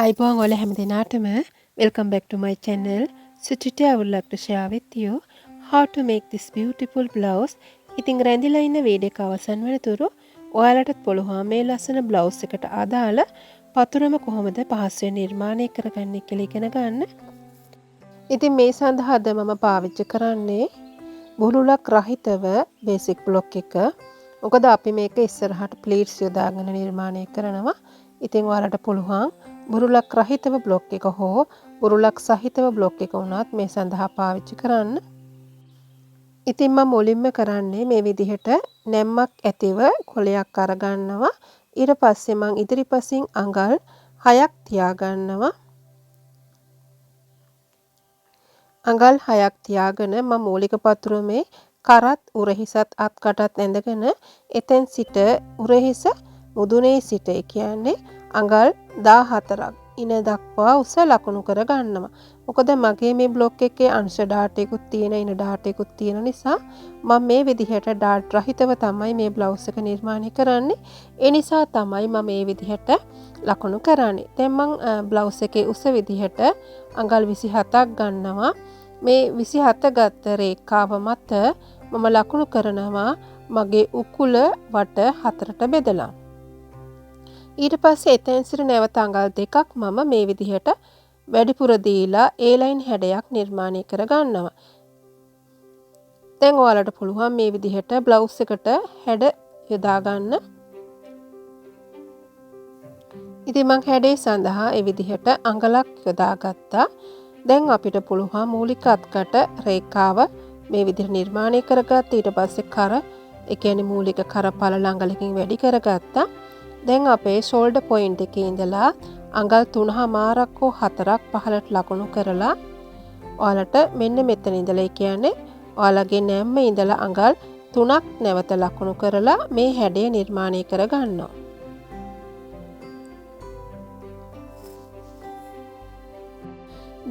අයිබෝන් ඔයාලා හැම දිනාටම welcome back to my channel. So today I would like to share with you how to make this beautiful blouse. ඉතින් රැඳිලා ඉන්න video එක අවසන් වෙනතුරු ඔයාලටත් පුළුවන් මේ ලස්සන blouse එකට අදාළ පතුරම කොහොමද පහසුවෙන් නිර්මාණය කරගන්නේ කියලා ඉගෙන ගන්න. ඉතින් මේ සඳහා අද මම පාවිච්චි කරන්නේ බුරුලක් රහිතව basic block එක. මොකද අපි මේක ඉස්සරහට pleats යොදාගෙන නිර්මාණය කරනවා. ඉතින් ඔයාලට පුළුවන් බුරුලක් රහිතව බ්ලොක් එක හෝ බුරුලක් සහිතව බ්ලොක් එක වුණත් මේ සඳහා පාවිච්චි කරන්න. ඉතින් මම මුලින්ම කරන්නේ මේ විදිහට නැම්මක් ඇතිව කොලයක් අරගන්නවා. ඊට පස්සේ මම ඉදිරිපසින් අඟල් 6ක් තියාගන්නවා. අඟල් 6ක් තියාගෙන මම මූලික පතුරමේ කරත් උරහිසත් අත්කටත් ඇඳගෙන එතෙන් සිට උරහිස මුදුනේ සිට කියන්නේ අඟල් 14ක් ඉන දක්වා උස ලකුණු කර ගන්නවා. මොකද මගේ මේ බ්ලොක් එකේ අංශ ඩාට් එකකුත් තියෙන ඉන ඩාට් එකකුත් තියෙන නිසා මම මේ විදිහට ඩාට් රහිතව තමයි මේ බ්ලවුස් එක නිර්මාණය කරන්නේ. ඒ නිසා තමයි මම මේ විදිහට ලකුණු කරන්නේ. දැන් මම බ්ලවුස් එකේ උස විදිහට අඟල් 27ක් ගන්නවා. මේ 27 ගත්ත රේඛාව මත මම ලකුණු කරනවා මගේ උකුල වට 4ට බෙදලා. ඊට පස්සේ එතෙන් සිට නැවත අඟල් 2ක් මම මේ විදිහට වැඩිපුර දීලා A line හැඩයක් නිර්මාණය කර ගන්නවා. දැන් ඔයාලට පුළුවන් මේ විදිහට බ්ලවුස් එකට හැඩ යොදා ගන්න. ඉතින් මම හැඩේ සඳහා මේ විදිහට අඟලක් යොදාගත්තා. දැන් අපිට පුළුවන් මූලික අත්කට රේඛාව මේ විදිහට නිර්මාණය කරගත්තා. ඊට පස්සේ කර ඒ කියන්නේ මූලික කර පළල අඟලකින් වැඩි කරගත්තා. දැන් අපේ shoulder point එකේ ඉඳලා අඟල් 3මාරක් හෝ 4ක් පහළට ලකුණු කරලා ඔයාලට මෙන්න මෙතන ඉඳලා ඒ කියන්නේ ඔයාලගේ නැම්මේ ඉඳලා අඟල් 3ක් නැවත ලකුණු කරලා මේ හැඩය නිර්මාණය කර ගන්නවා.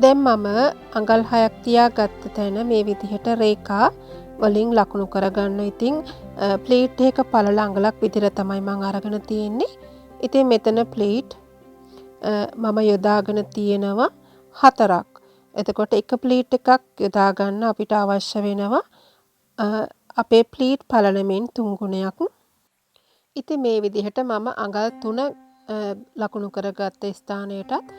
දැන් මම අඟල් 6ක් තියාගත්ත තැන මේ විදිහට රේඛා වලින් ලකුණු කරගන්න. ඉතින් ප්ලීට් එක පළල අඟලක් විතර තමයි මම අරගෙන තියෙන්නේ. ඉතින් මෙතන ප්ලීට් මම යොදාගෙන තියෙනවා 4ක්. එතකොට එක ප්ලීට් එකක් යොදා ගන්න අපිට අවශ්‍ය වෙනවා අපේ ප්ලීට් පළලමින් 3 ගුණයක්. ඉතින් මේ විදිහට මම අඟල් 3 ලකුණු කරගත්ත ස්ථානයටත්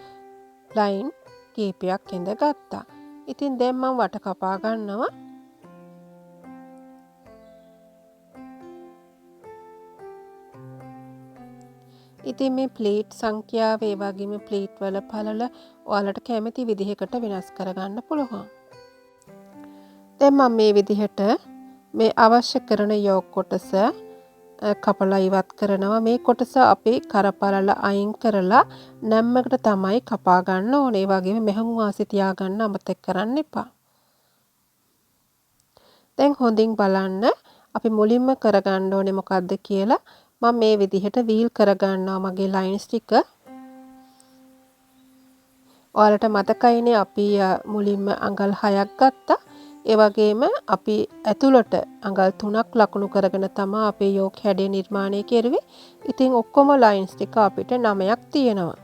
ලයින් කීපයක් ඇඳගත්තා. ඉතින් දැන් මම වට කපා ගන්නවා. ඉතින් මේ ප්ලීට් සංඛ්‍යාව ඒ වගේම ප්ලීට් වල පළල ඔයාලට කැමති විදිහකට වෙනස් කරගන්න පුළුවන්. දැන් මම මේ විදිහට මේ අවශ්‍ය කරන යෝග කොටස කපලා ඉවත් කරනවා. මේ කොටස අපි කරපළල අයින් කරලා නැම්මකට තමයි කපා ගන්න ඕනේ. ඒ වගේම මෙහුම් වාසි තියා ගන්න අමතක කරන්න එපා. දැන් හොඳින් බලන්න අපි මුලින්ම කරගන්න ඕනේ මොකද්ද කියලා මම මේ විදිහට වීල් කරගන්නවා මගේ ලයින්ස් ටික. ඔයාලට මතකයිනේ අපි මුලින්ම අඟල් 6ක් ගත්තා. ඒ වගේම අපි ඇතුළට අඟල් 3ක් ලකුණු කරගෙන තමයි අපේ යෝග හැඩය නිර්මාණය කෙරුවේ. ඉතින් ඔක්කොම ලයින්ස් ටික අපිට 9ක් තියෙනවා.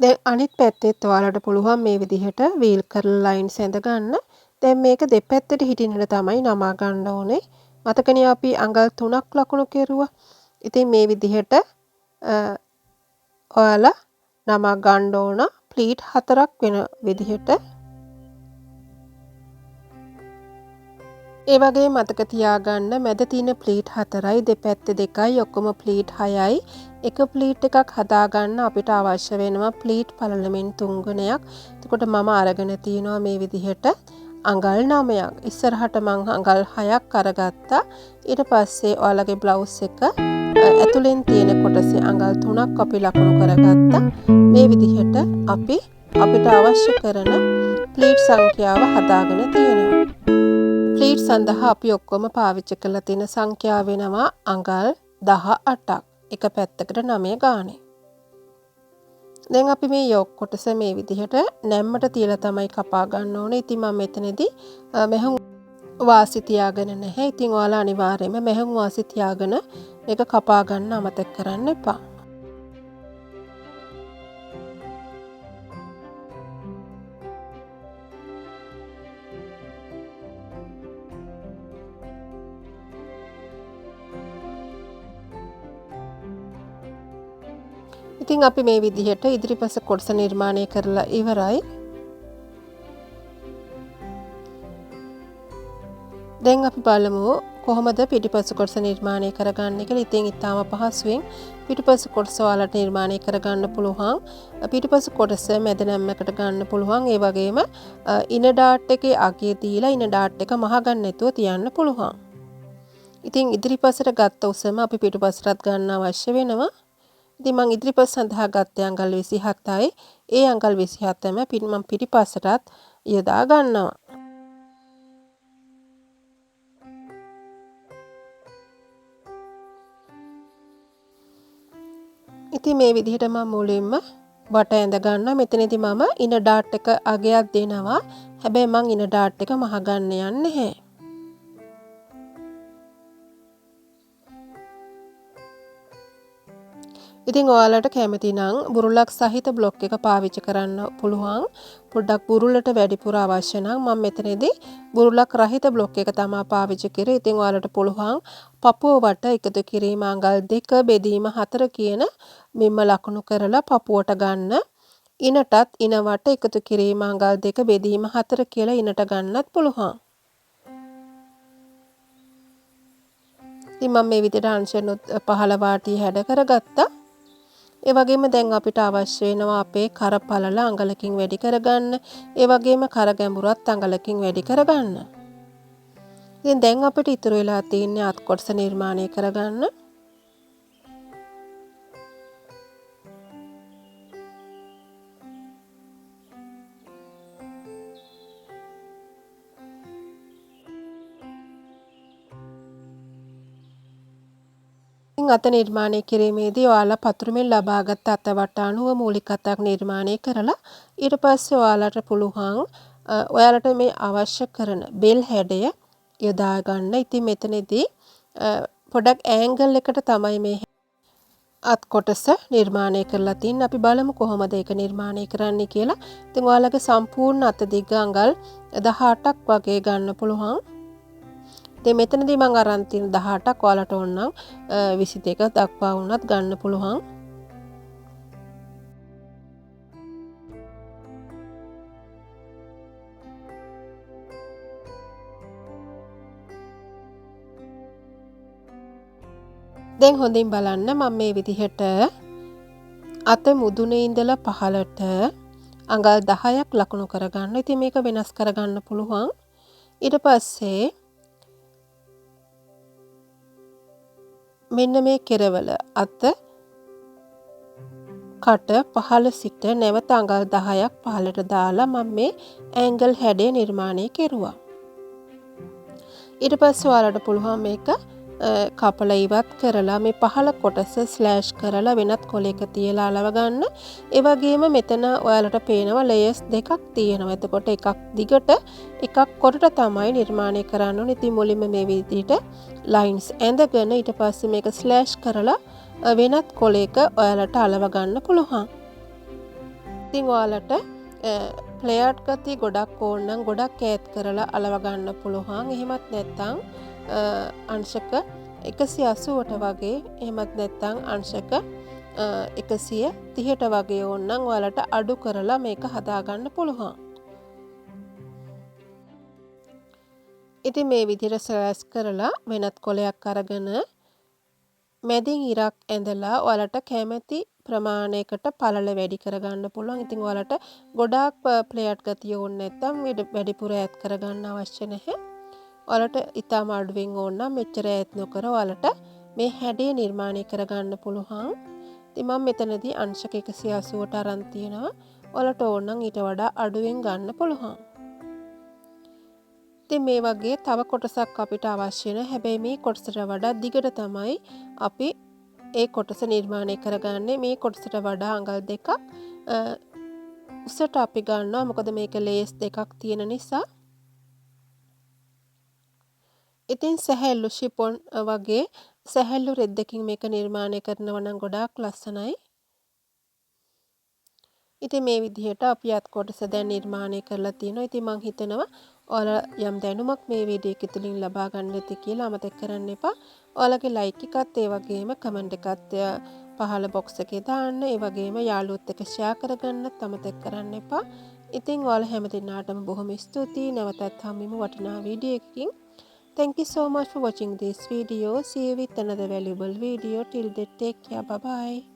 දැන් අනිත් පැත්තෙත් ඔයාලට පුළුවන් මේ විදිහට වීල් කරලා ලයින්ස් ඇඳ ගන්න. දැන් මේක දෙපැත්තට හිටින්නට තමයි නමා ගන්න ඕනේ. මතකනේ අපි අඟල් 3ක් ලකුණු කෙරුවා. ඉතින් මේ විදිහට ඔයාලා නමා ගන්න ඕන ප්ලීට් 4ක් වෙන විදිහට. ඒ වගේ මතක තියාගන්න මැද තියෙන ප්ලීට් 4යි දෙපැත්තේ 2යි ඔක්කොම ප්ලීට් 6යි. එක ප්ලීට් එකක් හදාගන්න අපිට අවශ්‍ය වෙනවා ප්ලීට් පළලමින් 3 ගුණයක්. එතකොට මම අරගෙන තියෙනවා මේ විදිහට අඟල් 9ක්. ඉස්සරහට මම අඟල් 6ක් අරගත්තා. ඊට පස්සේ ඔයාලගේ බ්ලවුස් එක ඇතුලෙන් තියෙන කොටසේ අඟල් 3ක් අපි ලකුණු කරගත්තා. මේ විදිහට අපිට අවශ්‍ය කරන ප්ලීට් සංඛ්‍යාව හදාගෙන තියෙනවා. ප්ලීට් සඳහා අපි ඔක්කොම පාවිච්චි කරලා තියෙන සංඛ්‍යාව වෙනවා අඟල් 18ක්. එක පැත්තකට 9 ගානේ. දැන් අපි මේ යොක් කොටස මේ විදිහට නැම්මට තියලා තමයි කපා ගන්න ඕනේ. ඉතින් මම මෙතනදී මෙහුම් වාසි තියාගෙන නැහැ. ඉතින් ඔයාලා අනිවාර්යයෙන්ම මෙහුම් වාසි තියාගෙන මේක කපා ගන්න අමතක කරන්න එපා. ඉතින් අපි මේ විදිහට ඉදිරිපස කොටස නිර්මාණය කරලා ඉවරයි. දැන් අපි බලමු කොහොමද පිටිපස කොටස නිර්මාණය කරගන්නේ කියලා. ඉතින් ඊටාම පහසුවෙන් පිටිපස කොටස ඔයාලට නිර්මාණය කරගන්න පුළුවන්. පිටිපස කොටස මැද නැම්මකට ගන්න පුළුවන්. ඒ වගේම ඉන ඩාට් එකේ අගය දීලා ඉන ඩාට් එක මහ ගන්න නැතුව තියන්න පුළුවන්. ඉතින් ඉදිරිපසට ගත්ත උසම අපි පිටිපසටත් ගන්න අවශ්‍ය වෙනවා. ඉතින් මම ඉදිරිපස සඳහා ගත්තේ අඟල් 27යි. ඒ අඟල් 27ම මම පිටිපසටත් යොදා ගන්නවා. ඉතින් මේ විදිහට මම මුලින්ම බට ඇඳ ගන්නවා. මෙතනදී මම ඉන ඩාට් එක අගයක් දෙනවා. හැබැයි මම ඉන ඩාට් එක මහ ගන්න යන්නේ නැහැ. ඉතින් ඔයාලට කැමති නම් බුරුලක් සහිත බ්ලොක් එක පාවිච්චි කරන්න පුළුවන්. පොඩ්ඩක් බුරුලට වැඩිපුර අවශ්‍ය නම් මම මෙතනදී බුරුලක් රහිත බ්ලොක් එක තමයි පාවිච්චි කරේ. ඉතින් ඔයාලට පුළුවන් පපුව වට එකතු කිරීම අඟල් 2 බෙදීම 4 කියන මෙම්ම ලකුණු කරලා පපුවට ගන්න. ඉනටත් ඉන වට එකතු කිරීම අඟල් 2 බෙදීම 4 කියලා ඉනට ගන්නත් පුළුවන්. ඉතින් මම මේ විදිහට අංශනුත් 15 වාටිය හැඩ කරගත්තා. ඒ වගේම දැන් අපිට අවශ්‍ය වෙනවා අපේ කර පළල අඟලකින් වැඩි කරගන්න. ඒ වගේම කර ගැඹුරත් අඟලකින් වැඩි කරගන්න. ඉතින් දැන් අපිට ඉතුරු වෙලා තියෙන්නේ අත් කොටස නිර්මාණය කරගන්න. අත නිර්මාණය කිරීමේදී ඔයාලා පතුරුමින් ලබාගත් අතවට අනුව මූලික අතක් නිර්මාණය කරලා ඊට පස්සේ ඔයාලට පුළුවන් ඔයාලට මේ අවශ්‍ය කරන බෙල් හැඩය යොදා ගන්න. ඉතින් මෙතනදී පොඩක් ඇන්ගල් එකට තමයි මේ අත් කොටස නිර්මාණය කරලා තින්නේ. අපි බලමු කොහොමද ඒක නිර්මාණය කරන්නේ කියලා. ඉතින් ඔයාලගේ සම්පූර්ණ අත දිග අඟල් 18ක් වගේ ගන්න පුළුවන්. ඉතින් මෙතනදී මම අරන් තියෙන 18ක් ඔයාලට ඕන නම් 22 දක්වා වුණත් ගන්න පුළුවන්. දැන් හොඳින් බලන්න මම මේ විදිහට අත මුදුනේ ඉඳලා පහළට අඟල් 10ක් ලකුණු කරගන්න. ඉතින් මේක වෙනස් කරගන්න පුළුවන්. ඊට පස්සේ මෙන්න මේ කෙරවල අත කට පහළ සිට නැවත අඟල් 10ක් පහළට දාලා මම මේ ඇන්ගල් හැඩය නිර්මාණය කෙරුවා. ඊට පස්සේ ඔයාලට පුළුවන් මේක කපලා ඉවත් කරලා මේ පහළ කොටස ස්ලෑෂ් කරලා වෙනත් කොලයක තියලා අලව ගන්න. ඒ වගේම මෙතන ඔයාලට පේනවා ලේයර්ස් දෙකක් තියෙනවා. එතකොට එකක් දිගට එකක් කොටට තමයි නිර්මාණය කරන්න ඕනේ. ඉතින් මුලින්ම මේ විදිහට ලයින්ස් ඇඳගෙන ඊට පස්සේ මේක ස්ලෑෂ් කරලා වෙනත් කොලයක ඔයාලට අලව ගන්න පුළුවන්. ඉතින් ඔයාලට ප්ලේයර් ගතිය ගොඩක් ඕන නම් ගොඩක් ඈත් කරලා අලව ගන්න පුළුවන්. එහෙමත් නැත්නම් අංශක 180ට වගේ එහෙමත් නැත්නම් අංශක 130ට වගේ ඕන නම් ඔයාලට අඩු කරලා මේක හදා ගන්න පුළුවන්. ඉතින් මේ විදිහට ස්ලෑෂ් කරලා වෙනත් කොලයක් අරගෙන මැදින් ඉරක් ඇඳලා ඔයාලට කැමති ප්‍රමාණයකට පළල වැඩි කරගන්න පුළුවන්. ඉතින් ඔයාලට ගොඩාක් ප්ලේයර් ගතිය ඕන නැත්නම් වැඩිපුර ඈත් කරගන්න අවශ්‍ය නැහැ. ඔයාලට ඊටම අඩුවෙන් ඕන නම් මෙච්චර ඈත් නොකර ඔයාලට මේ හැඩය නිර්මාණය කරගන්න පුළුවන්. ඉතින් මම මෙතනදී අංශක 180ට අරන් තියෙනවා. ඔයාලට ඕන නම් ඊට වඩා අඩුවෙන් ගන්න පුළුවන්. ඉතින් මේ වගේ තව කොටසක් අපිට අවශ්‍ය නැහැ. හැබැයි මේ කොටසට වඩා දිගට තමයි අපි ඒ කොටස නිර්මාණය කරගන්නේ. මේ කොටසට වඩා අඟල් දෙකක් උසට අපි ගන්නවා. මොකද මේක ලේස් දෙකක් තියෙන නිසා. ඉතින් සැහැල්ලු ෂිපොන් වගේ සැහැල්ලු රෙද්දකින් මේක නිර්මාණය කරනවා නම් ගොඩාක් ලස්සනයි. ඉතින් මේ විදිහට අපි අත් කොටස දැන් නිර්මාණය කරලා තියෙනවා. ඉතින් මම හිතනවා ඔයාලා යම් දැනුමක් මේ වීඩියෝ එක තුළින් ලබා ගන්න ඇති කියලා. අමතක කරන්න එපා. ඔයාලගේ ලයික් එකත් ඒ වගේම කමෙන්ට් එකත් පහළ බොක්ස් එකේ දාන්න. ඒ වගේම යාළුවොත් එක්ක ෂෙයා කරගන්නත් අමතක කරන්න එපා. ඉතින් ඔයාලා හැමදෙනාටම බොහොම ස්තුතියි. නැවතත් හම්බෙමු වටිනා වීඩියෝ එකකින්. Thank you so much for watching this video. See you with another valuable video. Till then, take care. Bye bye.